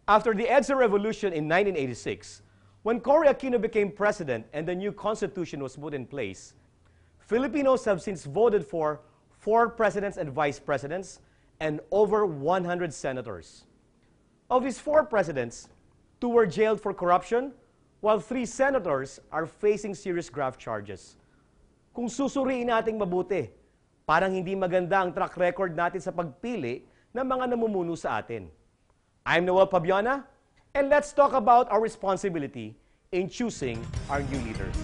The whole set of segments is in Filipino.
After the EDSA revolution in 1986, when Cory Aquino became president and the new constitution was put in place, Filipinos have since voted for 4 presidents and vice presidents and over 100 senators. Of these 4 presidents, 2 were jailed for corruption, while 3 senators are facing serious graft charges. Kung susuriin nating mabuti, parang hindi maganda ang track record natin sa pagpili ng mga namumuno sa atin. I'm Noel Pabiana, and let's talk about our responsibility in choosing our new leaders.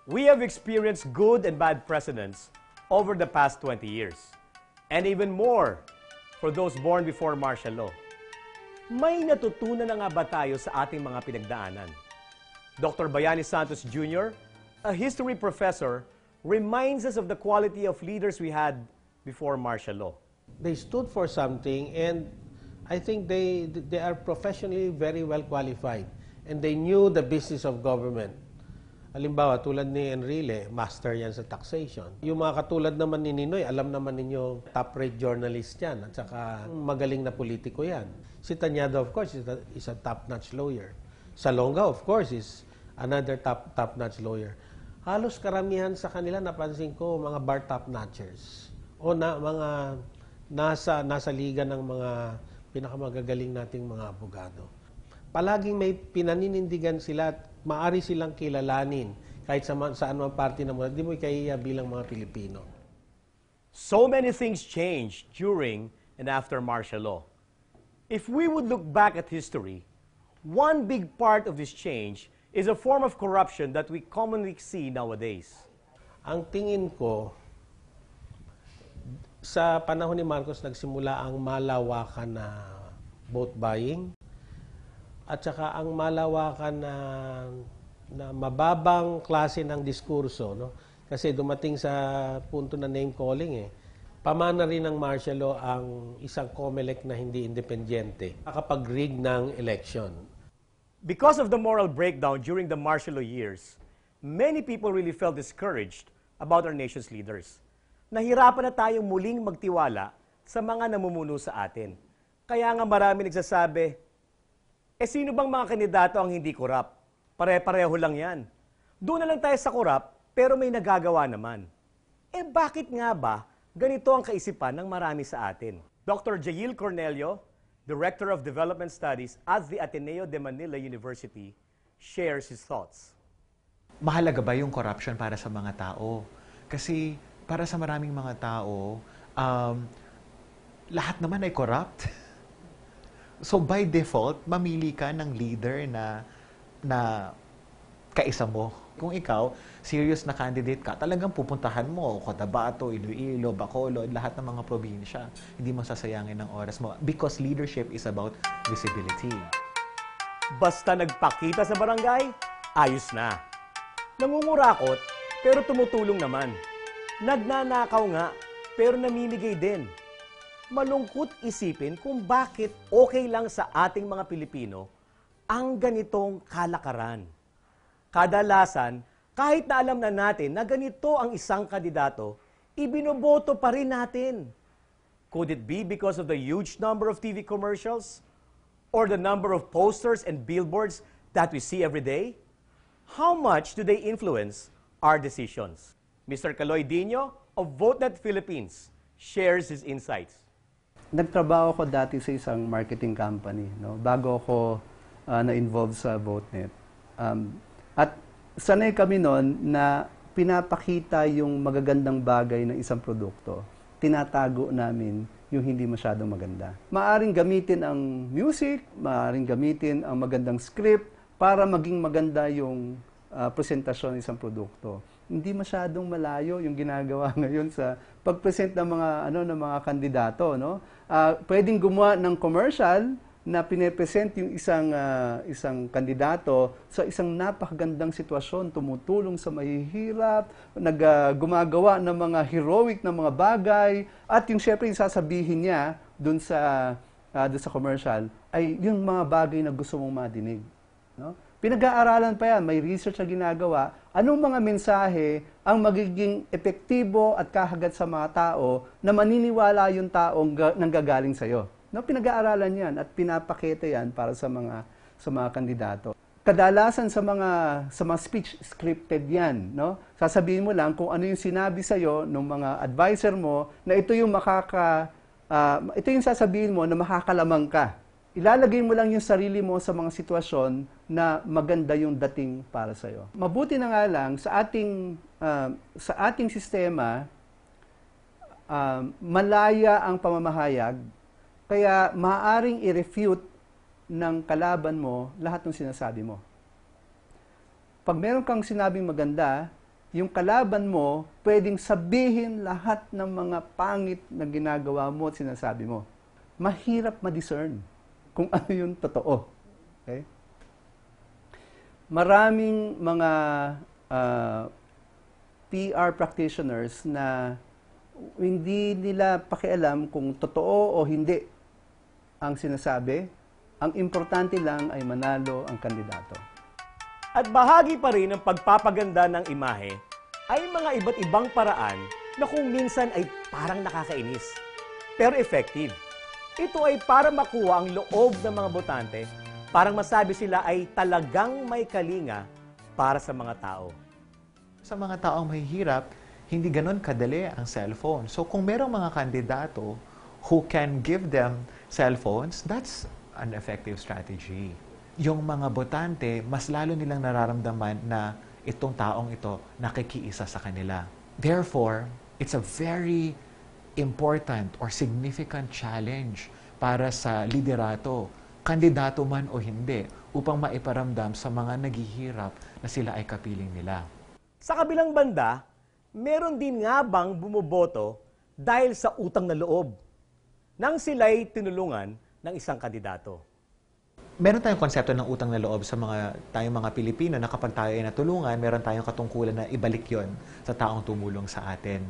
We have experienced good and bad presidents over the past 20 years, and even more for those born before martial law. May natutunan na nga ba tayo sa ating mga pinagdaanan? Dr. Bayani Santos Jr., a history professor, reminds us of the quality of leaders we had before martial law. They stood for something, and I think they are professionally very well qualified, and they knew the business of government. Halimbawa, tulad ni Enrile, master yan sa taxation. Yung mga katulad naman ni Ninoy, alam naman ninyo, top-rate journalist yan, at saka magaling na politiko yan. Si Tañada, of course, is a top-notch lawyer. Salonga, of course, is another top-notch lawyer. Halos karamihan sa kanila, napansin ko, mga bar top-notchers. O mga nasa liga ng mga pinakamagagaling nating mga abogado. Palaging may pinaninindigan sila at maaari silang kilalanin kahit saan mang parte ng mundo. Hindi mo ikahiya bilang mga Pilipino. So many things changed during and after martial law. If we would look back at history, one big part of this change is a form of corruption that we commonly see nowadays. Ang tingin ko, sa panahon ni Marcos nagsimula ang malawakan na vote buying, at saka ang malawakan na mababang klase ng diskurso, no? Kasi dumating sa punto na name calling Pamana rin ng martial law ang isang COMELEC na hindi independyente makapag-rig ng election. Because of the moral breakdown during the martial law years, many people really felt discouraged about our nation's leaders. Nahirapan na tayong muling magtiwala sa mga namumuno sa atin. Kaya nga marami nagsasabi, sino bang mga kandidato ang hindi korap? Pare-pareho lang yan. Doon na lang tayo sa korap, pero may nagagawa naman. Bakit nga ba ganito ang kaisipan ng marami sa atin? Dr. Jail Cornelio, Director of Development Studies at the Ateneo de Manila University, shares his thoughts. Mahalaga ba yung corruption para sa mga tao? Kasi para sa maraming mga tao, lahat naman ay corrupt. So by default, mamili ka ng leader na kaisa mo. Kung ikaw, serious na candidate ka, talagang pupuntahan mo, Cotabato, Iloilo, Bacolod, lahat ng mga probinsya. Hindi mo sasayangin ng oras mo. Because leadership is about visibility. Basta nagpakita sa barangay, ayos na. Nangungurakot, pero tumutulong naman. Nagnanakaw nga, pero namimigay din. Malungkot isipin kung bakit okay lang sa ating mga Pilipino ang ganitong kalakaran. Kadalasan, kahit na alam na natin na ganito ang isang kandidato, ibinoboto pa rin natin. Could it be because of the huge number of TV commercials? Or the number of posters and billboards that we see every day? How much do they influence our decisions? Mr. Caloy Dino of VoteNet Philippines shares his insights. Nagtrabaho ko dati sa isang marketing company, no? Bago ako na-involve sa VoteNet. At sanay kami noon na pinapakita yung magagandang bagay ng isang produkto. Tinatago namin yung hindi masyadong maganda. Maaring gamitin ang music, maaring gamitin ang magandang script para maging maganda yung presentasyon ng isang produkto. Hindi masyadong malayo yung ginagawa ngayon sa pag-present ng mga kandidato, no? Pwedeng gumawa ng commercial na pine-present yung isang kandidato sa isang napakagandang sitwasyon, tumutulong sa mahihirap, gumagawa ng mga heroic na mga bagay, at yung syempre yung sasabihin niya dun sa commercial ay yung mga bagay na gusto mong madinig, no? Pinag-aaralan pa yan, may research na ginagawa, anong mga mensahe ang magiging epektibo at kahagat sa mga tao na maniniwala yung taong nanggagaling sa'yo. No, pinag-aaralan yan at pinapakita yan para sa mga kandidato. Kadalasan sa mga speech scripted yan, no? Sasabihin mo lang kung ano yung sinabi sa'yo ng mga advisor mo na ito yung ito yung sasabihin mo na makakalamang ka. Ilalagay mo lang yung sarili mo sa mga sitwasyon na maganda yung dating para sa'yo. Mabuti na nga lang sa ating sistema, malaya ang pamamahayag, kaya maaaring i-refute ng kalaban mo lahat ng sinasabi mo. Pag meron kang sinabing maganda, yung kalaban mo pwedeng sabihin lahat ng mga pangit na ginagawa mo at sinasabi mo. Mahirap ma-discern kung ano yung totoo. Okay? Maraming mga PR practitioners na hindi nila pakialam kung totoo o hindi ang sinasabi. Ang importante lang ay manalo ang kandidato. At bahagi pa rin ng pagpapaganda ng imahe ay mga iba't ibang paraan na kung minsan ay parang nakakainis, pero effective. Ito ay para makuha ang loob ng mga botante, parang masabi sila ay talagang may kalinga para sa mga tao. Sa mga taong mahihirap, hindi ganon kadali ang cellphone. So kung merong mga kandidato who can give them cellphones, that's an effective strategy. Yung mga botante, mas lalo nilang nararamdaman na itong taong ito nakikiisa sa kanila. Therefore, it's a very important or significant challenge para sa liderato, kandidato man o hindi, upang maiparamdam sa mga naghihirap na sila ay kapiling nila. Sa kabilang banda, meron din nga bang bumoboto dahil sa utang na loob nang sila'y tinulungan ng isang kandidato? Meron tayong konsepto ng utang na loob sa tayong mga Pilipino na kapag tayo ay natulungan, meron tayong katungkulan na ibalik yon sa taong tumulong sa atin.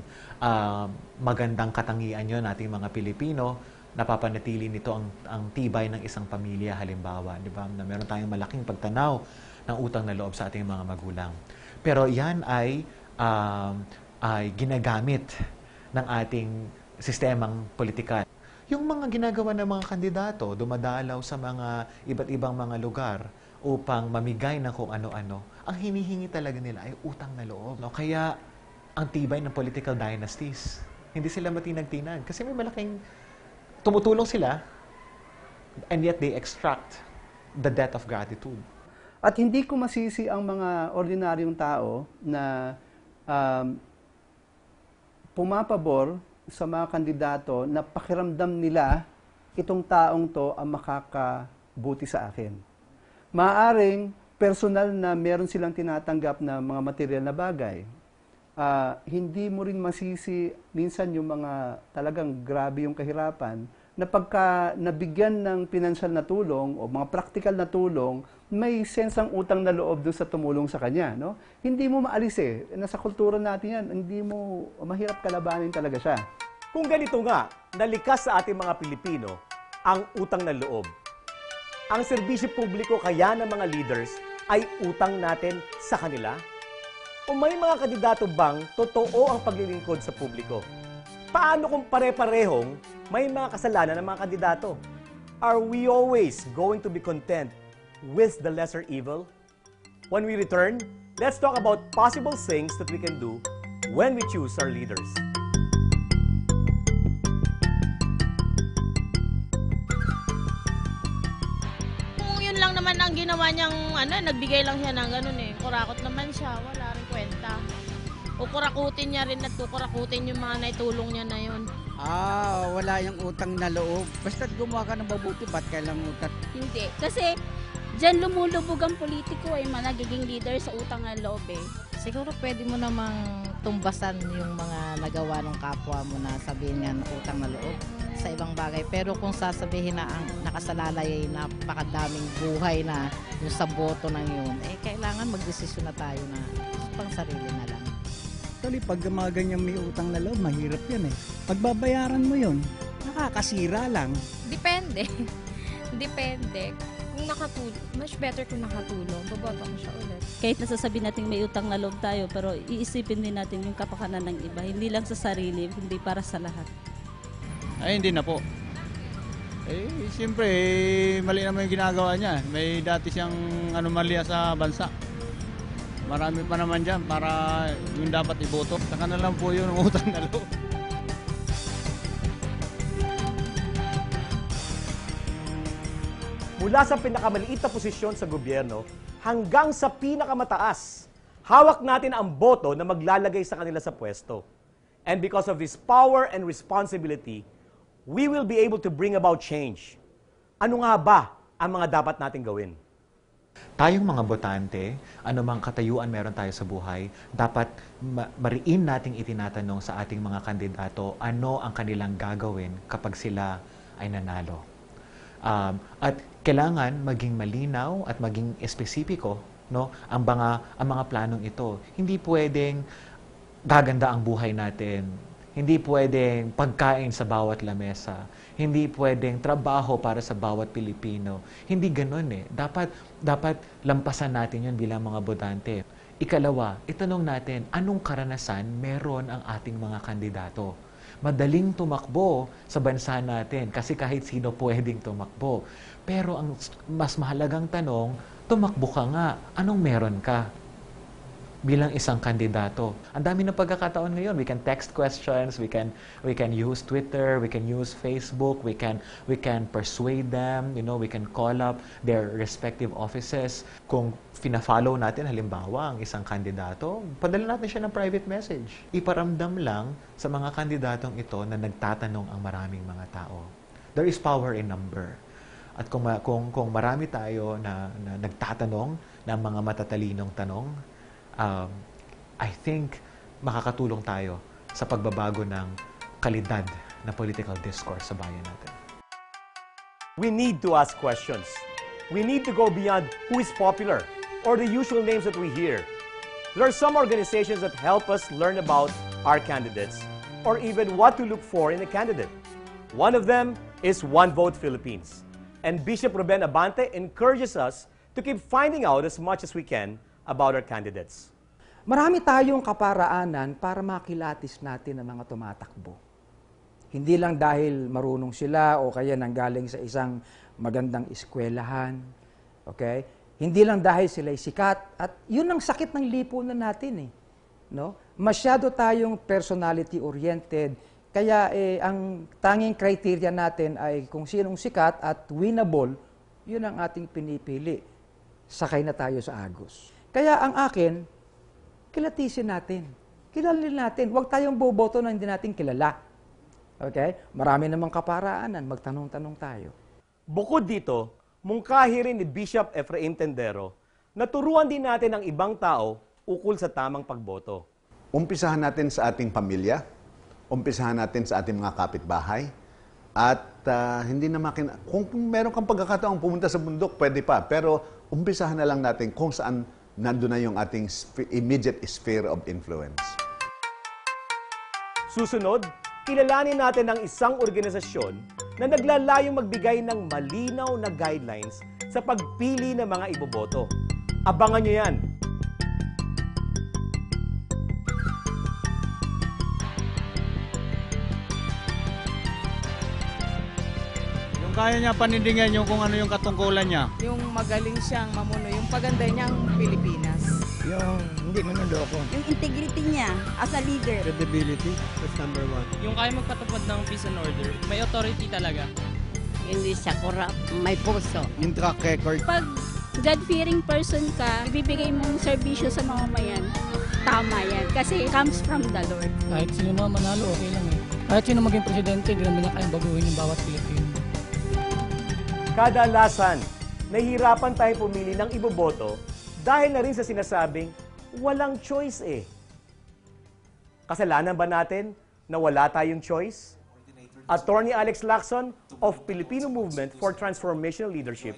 Magandang katangian yon nating mga Pilipino, napapanatili nito ang tibay ng isang pamilya, halimbawa, di ba? Na meron tayong malaking pagtanaw ng utang na loob sa ating mga magulang. Pero yan ay ginagamit ng ating sistemang politikal. Yung mga ginagawa ng mga kandidato, dumadalaw sa mga iba't ibang mga lugar upang mamigay ng kung ano-ano, ang hinihingi talaga nila ay utang na loob. No? Kaya ang tibay ng political dynasties, hindi sila matinag-tinag. Kasi may malaking tumutulong sila and yet they extract the debt of gratitude. At hindi ko masisi ang mga ordinaryong tao na pumapabor sa mga kandidato na pakiramdam nila itong taong to ang makakabuti sa akin. Maaring personal na meron silang tinatanggap na mga material na bagay. Hindi mo rin masisi minsan yung mga talagang grabe yung kahirapan na pagka nabigyan ng pinansyal na tulong o mga practical na tulong, may sense ang utang na loob doon sa tumulong sa kanya. No? Hindi mo maalis eh. Nasa kultura natin yan, hindi mo, mahirap kalabanin talaga siya. Kung ganito nga, nalikas sa ating mga Pilipino ang utang na loob. Ang serbisyo publiko kaya ng mga leaders ay utang natin sa kanila? O may mga kandidato bang totoo ang paglilingkod sa publiko? Paano kung pare-parehong may mga kasalanan ng mga kandidato? Are we always going to be content with the lesser evil? When we return, let's talk about possible things that we can do when we choose our leaders. Kung yun lang naman ang ginawa niyang, nagbigay lang siya ng ganun eh. Kurakot naman siya, wala rin kwenta. O kurakutin niya rin at kukurakutin yung mga naitulong niya na yun. Wala yung utang na loob. Basta't gumawa ka ng mabuti, ba't kailang utang? Hindi. Kasi Diyan lumulubog ang politiko ay nagiging leader sa utang ng loob eh. Siguro pwede mo namang tumbasan yung mga nagawa ng kapwa mo na sabihin nga ng utang na loob sa ibang bagay. Pero kung sasabihin na ang nakasalalay ay napakadaming buhay na yung sa boto ng yun, eh kailangan magdesisyon na tayo na pang sarili na lang. Actually, pag mga ganyan may utang na loob, mahirap yan eh. Pagbabayaran mo yun, nakakasira lang. Depende. Depende. Kung nakatulong, much better kung nakatulong, bababa ko siya ulit. Kahit nasasabi natin may utang na loob tayo, pero iisipin din natin yung kapakanan ng iba. Hindi lang sa sarili, hindi para sa lahat. Ay, hindi na po. Siyempre, mali naman yung ginagawa niya. May dati siyang anomalya sa bansa. Marami pa naman dyan para yung dapat iboto. Saka na lang po yun ang utang na loob. Mula sa pinakamaliit na posisyon sa gobyerno hanggang sa pinakamataas, hawak natin ang boto na maglalagay sa kanila sa pwesto. And because of this power and responsibility, we will be able to bring about change. Ano nga ba ang mga dapat nating gawin? Tayong mga botante, anumang katayuan meron tayo sa buhay, dapat mariin nating itinatanong sa ating mga kandidato ano ang kanilang gagawin kapag sila ay nanalo. At kailangan maging malinaw at maging espesipiko, no, ang mga planong ito. Hindi pwedeng gaganda ang buhay natin. Hindi pwedeng pagkain sa bawat lamesa. Hindi pwedeng trabaho para sa bawat Pilipino. Hindi ganoon eh. Dapat lampasan natin yun bilang mga botante. Ikalawa, itanong natin, anong karanasan meron ang ating mga kandidato? Madaling tumakbo sa bansa natin kasi kahit sino pwedeng tumakbo. Pero ang mas mahalagang tanong, tumakbo ka nga, anong meron ka bilang isang kandidato? Ang dami ng pagkakataon ngayon. We can text questions, we can use Twitter, we can use Facebook, we can persuade them, we can call up their respective offices. Kung fina-follow natin halimbawa ang isang kandidato, padala natin siya ng private message. Iparamdam lang sa mga kandidatong ito na nagtatanong ang maraming mga tao. There is power in number. At kung marami tayo na nagtatanong ng mga matatalinong tanong, I think makakatulong tayo sa pagbabago ng kalidad na political discourse sa bayan natin. We need to ask questions. We need to go beyond who is popular or the usual names that we hear. There are some organizations that help us learn about our candidates or even what to look for in a candidate. One of them is One Vote Philippines. And Bishop Ruben Abante encourages us to keep finding out as much as we can about our candidates. Marami tayong kaparaanan para makilatis natin ang mga tumatakbo. Hindi lang dahil marunong sila o kaya nanggaling sa isang magandang eskwelahan. Okay? Hindi lang dahil sila'y sikat. At yun ang sakit ng lipunan natin eh. No? Masyado tayong personality-oriented. Kaya ang tanging criteria natin ay kung sinong sikat at winnable, yun ang ating pinipili. Sakay na tayo sa agos. Kaya ang akin, kilatisin natin. Kilalin natin. Huwag tayong boboto na hindi natin kilala. Okay? Marami namang kaparaanan. Magtanong-tanong tayo. Bukod dito, mungkahi rin ni Bishop Efraim Tendero na turuan din natin ang ibang tao ukol sa tamang pagboto. Umpisahan natin sa ating pamilya. Umpisahan natin sa ating mga kapitbahay. At hindi na kung meron kang pagkakataong pumunta sa bundok, pwede pa. Pero umpisahan na lang natin kung saan nandun na yung ating immediate sphere of influence. Susunod, kilalanin natin ang isang organisasyon na naglalayong magbigay ng malinaw na guidelines sa pagpili ng mga iboboto. Abangan nyo yan! Kaya niya panindigan yung kung ano yung katungkulan niya. Yung magaling siyang mamuno, yung paganda niyang Pilipinas. Yung hindi manuloko. Yung integrity niya as a leader. Credibility, that's number one. Yung kaya magpatupad ng peace and order, may authority talaga. Hindi siya corrupt, may puso. Yung track record. Pag God-fearing person ka, ibibigay mong serbisyo sa mamamayan. Tama yan. Kasi it comes from the Lord. Kahit sino naman manalo, okay lang eh. Kahit sino maging presidente, hindi naman niya kayang baguhin yung bawat Pilipino. Kadalasan, nahihirapan tayong pumili ng iboboto dahil na rin sa sinasabing walang choice eh. Kasalanan ba natin na wala tayong choice? Attorney Alex Lacson of Filipino Movement for Transformational Leadership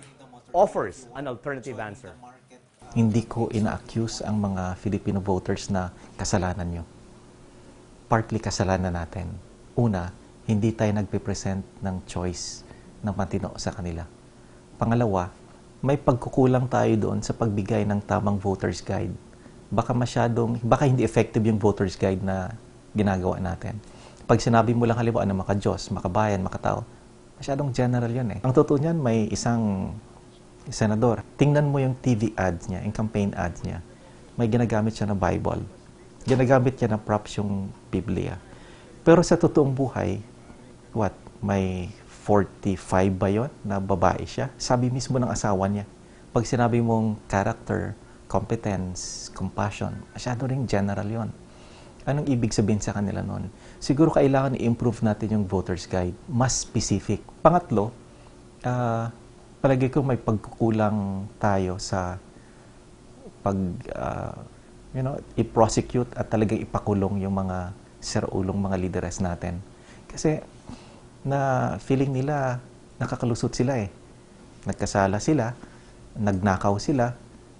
offers an alternative answer. Hindi ko ina-accuse ang mga Filipino voters na kasalanan nyo. Partly kasalanan natin. Una, hindi tayo nagpe-present ng choice na matino sa kanila. Pangalawa, may pagkukulang tayo doon sa pagbigay ng tamang voter's guide. Baka hindi effective yung voter's guide na ginagawa natin. Pag sinabi mo lang halimbawa na maka-Diyos, makabayan, makatao, masyadong general yun eh. Ang totoo niyan, may isang senador. Tingnan mo yung TV ads niya, yung campaign ads niya. May ginagamit siya na Bible. Ginagamit niya na props yung Biblia. Pero sa totoong buhay, may 45 ba yun na babae siya? Sabi mismo ng asawa niya. Pag sinabi mong character, competence, compassion, masyado ring general yon. Anong ibig sabihin sa kanila nun? Siguro kailangan i-improve natin yung voter's guide. Mas specific. Pangatlo, palagi ko may pagkukulang tayo sa i-prosecute at talagang ipakulong yung mga sirulong mga lideres natin. Kasi feeling nila nakakalusot sila eh. Nagkasala sila, nagnakaw sila,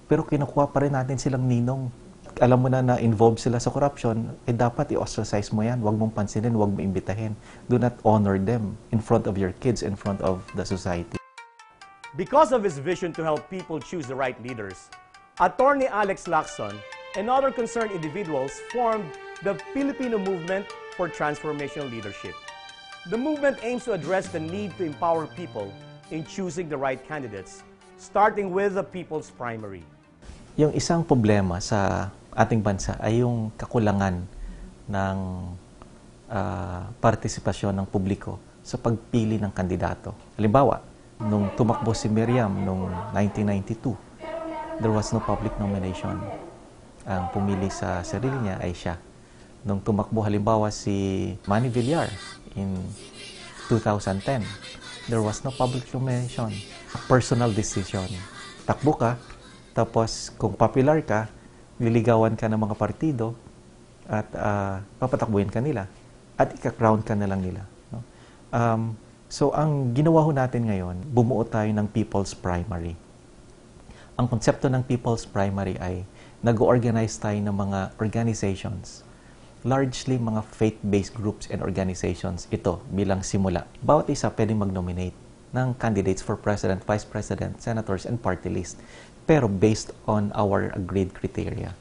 pero kinukuha pa rin natin silang ninong. Alam mo na involved sila sa corruption, dapat i-ostracize mo yan. Huwag mong pansinin, huwag mo imbitahin. Do not honor them in front of your kids, in front of the society. Because of his vision to help people choose the right leaders, Attorney Alex Lacson and other concerned individuals formed the Filipino Movement for Transformational Leadership. The movement aims to address the need to empower people in choosing the right candidates, starting with the people's primary. Yung isang problema sa ating bansa ay yung kakulangan ng partisipasyon ng publiko sa pagpili ng kandidato. Halimbawa, nung tumakbo si Miriam noong 1992, there was no public nomination. Ang pumili sa sarili niya ay siya. Nung tumakbo halimbawa si Manny Villar in 2010, there was no public nomination. Personal decision. Takbo ka, tapos kung popular ka, liligawan ka ng mga partido at papatakbuhin ka nila at ika-crown ka na lang nila. No? So, ang ginawa ho natin ngayon, bumuo tayo ng People's Primary. Ang konsepto ng People's Primary ay nag-organize tayo ng mga organizations, largely mga faith-based groups and organizations. Ito, bilang simula. Bawat isa pwedeng mag-nominate ng candidates for President, Vice President, Senators, and Party List. Pero based on our agreed criteria.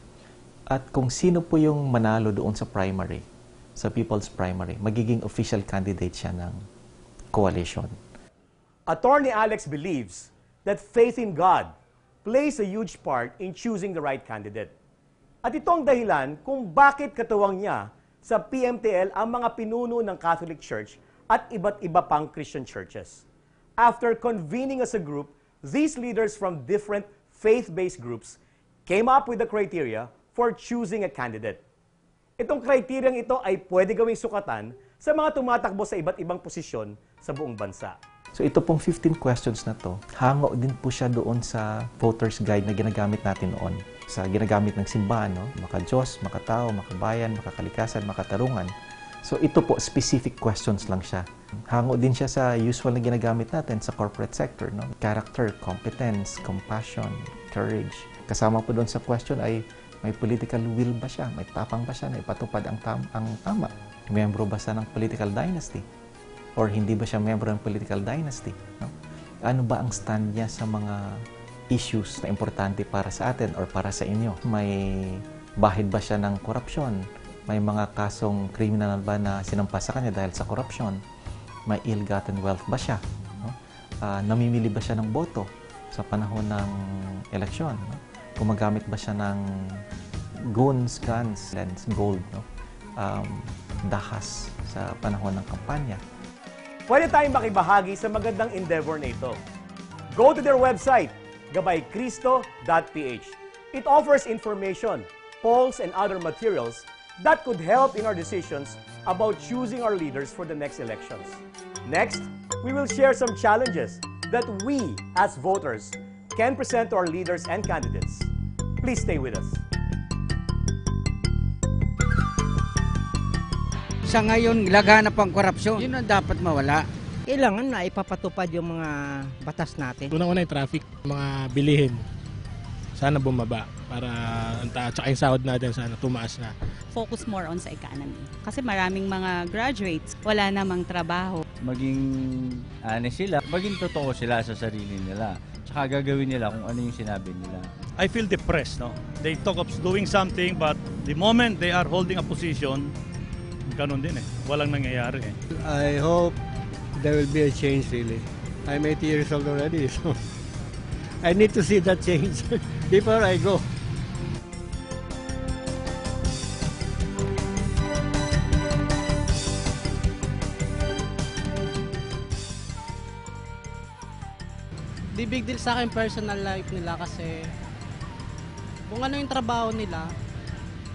At kung sino po yung manalo doon sa primary, sa People's Primary, magiging official candidate siya ng coalition. Attorney Alex believes that faith in God plays a huge part in choosing the right candidate. At ito ang dahilan kung bakit katuwang niya sa PMTL ang mga pinuno ng Catholic Church at iba't iba pang Christian churches. After convening as a group, these leaders from different faith-based groups came up with the criteria for choosing a candidate. Itong kriteryang ito ay pwede gawing sukatan sa mga tumatakbo sa iba't ibang posisyon sa buong bansa. So ito pong 15 questions na to, hango din po siya doon sa voter's guide na ginagamit natin noon. Sa ginagamit ng simbahan, no? Maka-Diyos, makatao, makabayan, makakalikasan, makatarungan. So ito po, specific questions lang siya. Hango din siya sa usual na ginagamit natin sa corporate sector. No? Character, competence, compassion, courage. Kasama po doon sa question ay may political will ba siya? May tapang ba siya na ipatupad ang tama? Membro ba siya ng political dynasty? Or hindi ba siya membro ng political dynasty? No? Ano ba ang stand niya sa mga issues na importante para sa atin or para sa inyo? May bahid ba siya ng korupsyon? May mga kasong criminal ba na sinampa sa kanya dahil sa korupsyon? May ill-gotten wealth ba siya? No? Namimili ba siya ng boto sa panahon ng eleksyon? No? Gumagamit ba siya ng guns, gold, no? Dahas sa panahon ng kampanya? Pwede tayong makibahagi sa magandang endeavor na ito. Go to their website, gabaycristo.ph. It offers information, polls, and other materials that could help in our decisions about choosing our leaders for the next elections. Next, we will share some challenges that we, as voters, Ken present to our leaders and candidates. Please stay with us. Sa ngayon, laganap ang korupsyon. Yun ang dapat mawala. Kailangan na ipapatupad yung mga batas natin. Unang-una yung traffic, mga bilihin. Sana bumaba para tsaka yung sahod natin sana tumaas na. Focus more on sa economy. Kasi maraming mga graduates, wala namang trabaho. Maging honest sila, maging totoo sila sa sarili nila. Tsaka gagawin nila kung ano yung sinabi nila. I feel depressed, no? They talk of doing something, but the moment they are holding a position, ganun din eh. Walang nangyayari eh. I hope there will be a change really. I'm 80 years old already, so I need to see that change before I go. Di big deal sa akin personal life nila kasi kung ano yung trabaho nila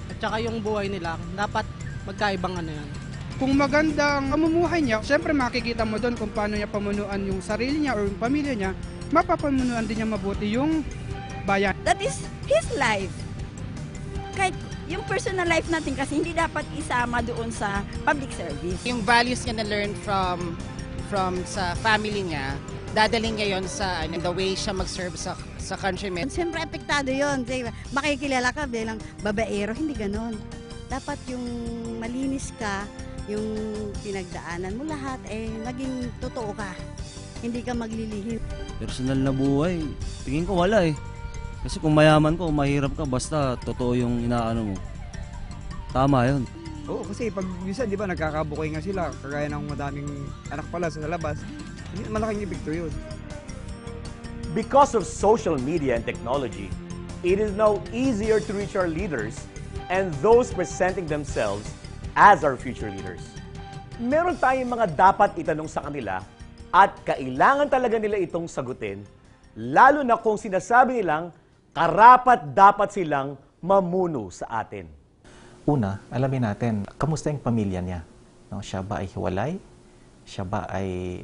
at saka yung buhay nila, dapat magkaibang ano yan. Kung magandang pamumuhay niya, siyempre makikita mo doon kung paano niya pamunuan yung sarili niya o yung pamilya niya, mapapamunuan din niya mabuti yung bayan. That is his life. Kahit yung personal life natin kasi hindi dapat isama doon sa public service. Yung values niya na learn from sa family niya, dadaling niya yon sa the way siya mag-serve sa countrymen. Siyempre, apektado yun. Makikilala ka bilang babaero, hindi ganon. Dapat yung malinis ka, yung pinagdaanan mo lahat, naging totoo ka. Hindi ka maglilihim. Personal na buhay, tingin ko wala eh. Kasi kung mayaman ka o mahirap ka, basta totoo yung inaano mo. Tama yun. Oo, kasi pag minsan, di ba, nagkakabukay nga sila, kagaya ng madaming anak pala sa labas, malaking epekto yun. Because of social media and technology, it is now easier to reach our leaders and those presenting themselves as our future leaders. Meron tayong mga dapat itanong sa kanila at kailangan talaga nila itong sagutin, lalo na kung sinasabi nilang karapat-dapat silang mamuno sa atin. Una, alamin natin, kamusta yung pamilya niya? No, siya ba ay hiwalay? Siya ba ay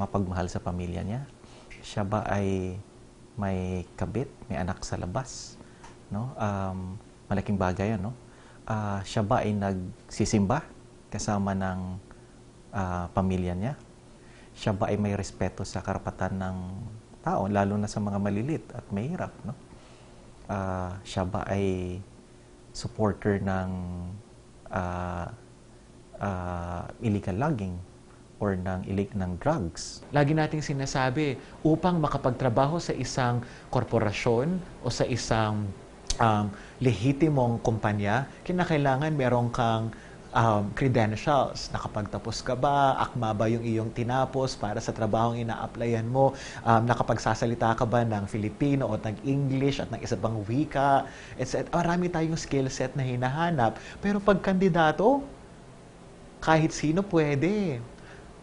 mapagmahal sa pamilya niya? Siya ba ay may kabit, may anak sa labas? No? Malaking bagay yan, no? Siya ba ay nagsisimba kasama ng pamilya niya? Siya ba ay may respeto sa karapatan ng tao, lalo na sa mga malilit at mahirap, no? Siya ba ay supporter ng illegal logging or ng drugs? Lagi nating sinasabi, upang makapagtrabaho sa isang korporasyon o sa isang lehitimong kumpanya, kinakailangan meron kang credentials. Nakapagtapos ka ba? Akma ba yung iyong tinapos para sa trabahong ina-applyan mo? Nakapagsasalita ka ba ng Filipino o ng English at ng isa pang wika? Marami tayong skill set na hinahanap. Pero pag kandidato, kahit sino pwede.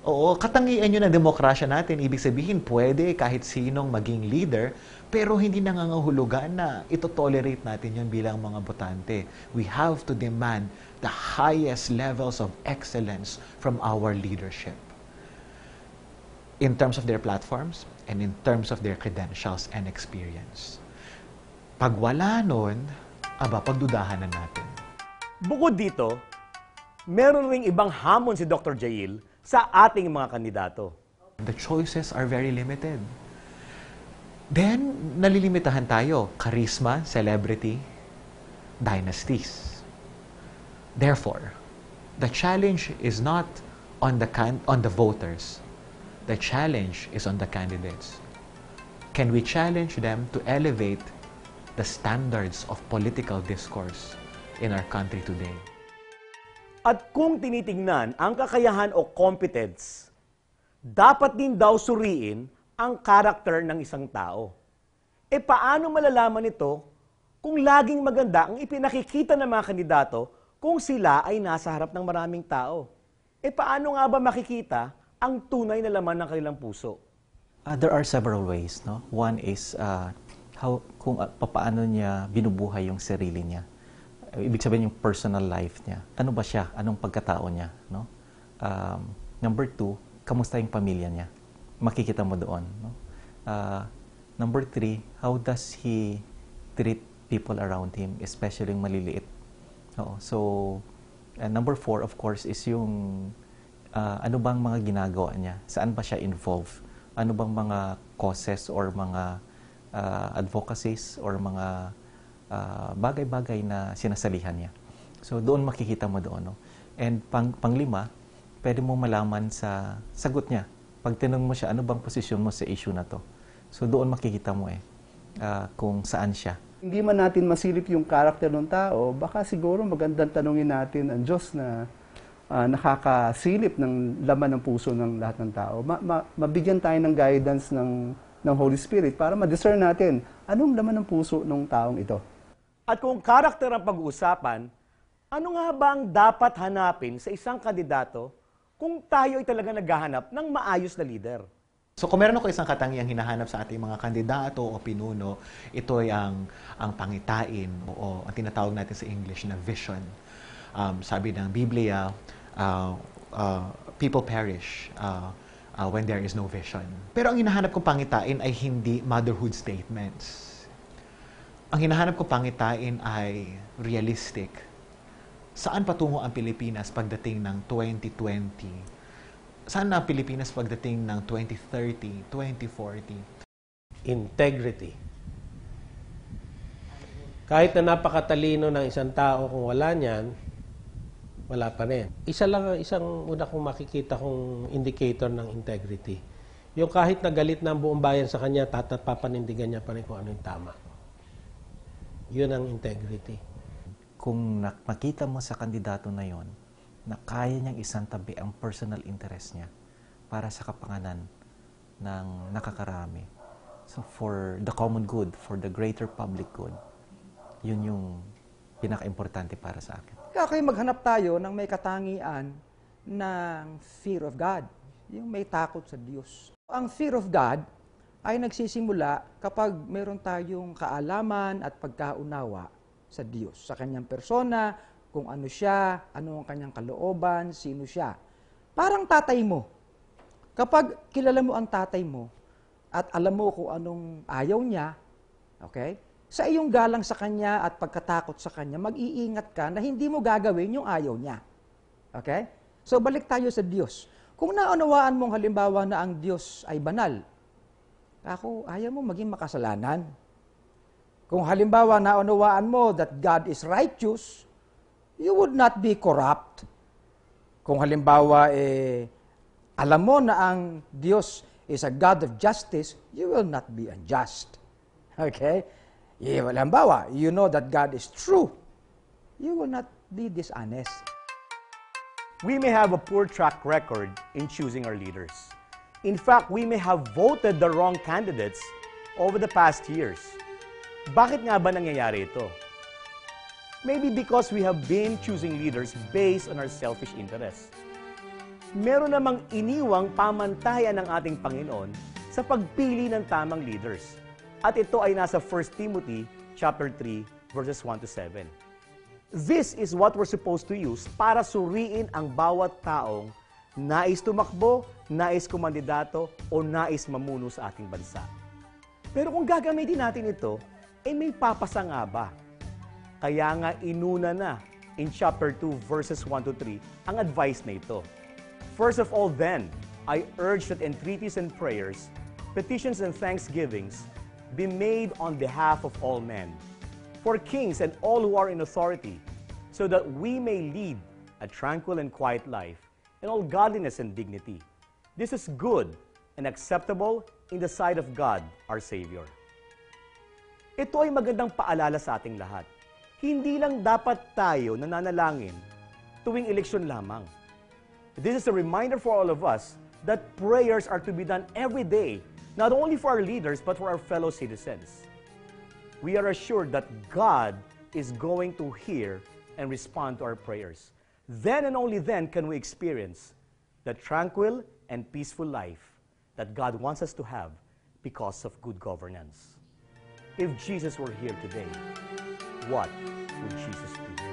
Oo, katangian yun ng demokrasya natin. Ibig sabihin, pwede kahit sinong maging leader, pero hindi nangangahulugan na ito-tolerate natin yun bilang mga botante. We have to demand the highest levels of excellence from our leadership in terms of their platforms and in terms of their credentials and experience. Pag wala nun, pagdudahan na natin. Bukod dito, meron ring ibang hamon si Dr. Jail sa ating mga kandidato. The choices are very limited. Then, nalilimitahan tayo. Charisma, celebrity, dynasties. Therefore, the challenge is not on the voters. The challenge is on the candidates. Can we challenge them to elevate the standards of political discourse in our country today? At kung tinitingnan ang kakayahan o competence, dapat din daw suriin ang karakter ng isang tao. Paano malalaman ito kung laging maganda ang ipinakikita ng mga kandidato kung sila ay nasa harap ng maraming tao? Paano nga ba makikita ang tunay na laman ng kanilang puso? There are several ways, no? One is paano niya binubuhay yung sarili niya. Ibig sabihin yung personal life niya. Ano ba siya? Anong pagkatao niya? No? Number two, kamusta yung pamilya niya? Makikita mo doon. No? Number 3, how does he treat people around him, especially yung maliliit? Oo. So, number 4, of course, is yung ano bang mga ginagawa niya? Saan ba siya involved? Ano bang mga causes or mga advocacies or mga bagay-bagay na sinasalihan niya? So, doon makikita mo doon. No? And panglima, pwede mo malaman sa sagot niya. Pag tinanong mo siya, ano bang posisyon mo sa issue na to? So, doon makikita mo kung saan siya. Hindi man natin masilip yung karakter ng tao, baka siguro magandang tanungin natin ang Diyos na nakakasilip ng laman ng puso ng lahat ng tao. Mabigyan tayo ng guidance ng Holy Spirit para ma-discern natin anong laman ng puso ng taong ito. At kung karakter ang pag-uusapan, ano nga ba ang dapat hanapin sa isang kandidato kung tayo ay talaga naghahanap ng maayos na leader? So kung meron ako isang katangiang hinahanap sa ating mga kandidato o pinuno, ito ay ang pangitain o ang tinatawag natin sa English na vision. Sabi ng Biblia, people perish when there is no vision. Pero ang hinahanap kong pangitain ay hindi motherhood statements. Ang hinahanap kong pangitain ay realistic. Saan patungo ang Pilipinas pagdating ng 2020? Saan na ang Pilipinas pagdating ng 2030, 2040? Integrity. Kahit na napakatalino ng isang tao, kung wala niyan, wala pa rin. Isa lang ang isang una kong makikita kong indicator ng integrity. Yung kahit nagalit na ang buong bayan sa kanya, papanindigan niya pa rin kung ano yung tama. Yun ang integrity. Kung makita mo sa kandidato na yon na kaya niyang isantabi ang personal interest niya para sa kapanganan ng nakakarami. So for the common good, for the greater public good, yun yung pinaka-importante para sa akin. Kaya maghanap tayo ng may katangian ng fear of God, yung may takot sa Diyos. Ang fear of God ay nagsisimula kapag meron tayong kaalaman at pagkaunawa sa Diyos, sa kanyang persona, kung ano siya, ano ang kanyang kalooban, sino siya. Parang tatay mo. Kapag kilala mo ang tatay mo at alam mo kung anong ayaw niya, okay? Sa iyong galang sa kanya at pagkatakot sa kanya, mag-iingat ka na hindi mo gagawin yung ayaw niya. Okay? So balik tayo sa Diyos. Kung naunawaan mong halimbawa na ang Diyos ay banal, ayaw mo maging makasalanan. Kung halimbawa naunawaan mo that God is righteous, you would not be corrupt. Kung halimbawa alam mo na ang Diyos is a God of justice, you will not be unjust. Okay? Halimbawa, you know that God is true, you will not be dishonest. We may have a poor track record in choosing our leaders. In fact, we may have voted the wrong candidates over the past years. Bakit nga ba nangyayari ito? Maybe because we have been choosing leaders based on our selfish interests. Meron namang iniwang pamantayan ng ating Panginoon sa pagpili ng tamang leaders. At ito ay nasa 1 Timothy chapter 3 verses 1 to 7. This is what we're supposed to use para suriin ang bawat taong nais tumakbo, nais kumandidato, o nais mamuno sa ating bansa. Pero kung gagamitin natin ito, may papasa nga ba? Kaya nga inuna na in chapter 2 verses 1 to 3 ang advice na ito. First of all then, I urge that entreaties and prayers, petitions and thanksgivings be made on behalf of all men, for kings and all who are in authority, so that we may lead a tranquil and quiet life in all godliness and dignity. This is good and acceptable in the sight of God, our Savior. Ito ay magandang paalala sa ating lahat. Hindi lang dapat tayo nananalangin tuwing eleksyon lamang. This is a reminder for all of us that prayers are to be done every day, not only for our leaders, but for our fellow citizens. We are assured that God is going to hear and respond to our prayers. Then and only then can we experience the tranquil and peaceful life that God wants us to have because of good governance. If Jesus were here today, what would Jesus do?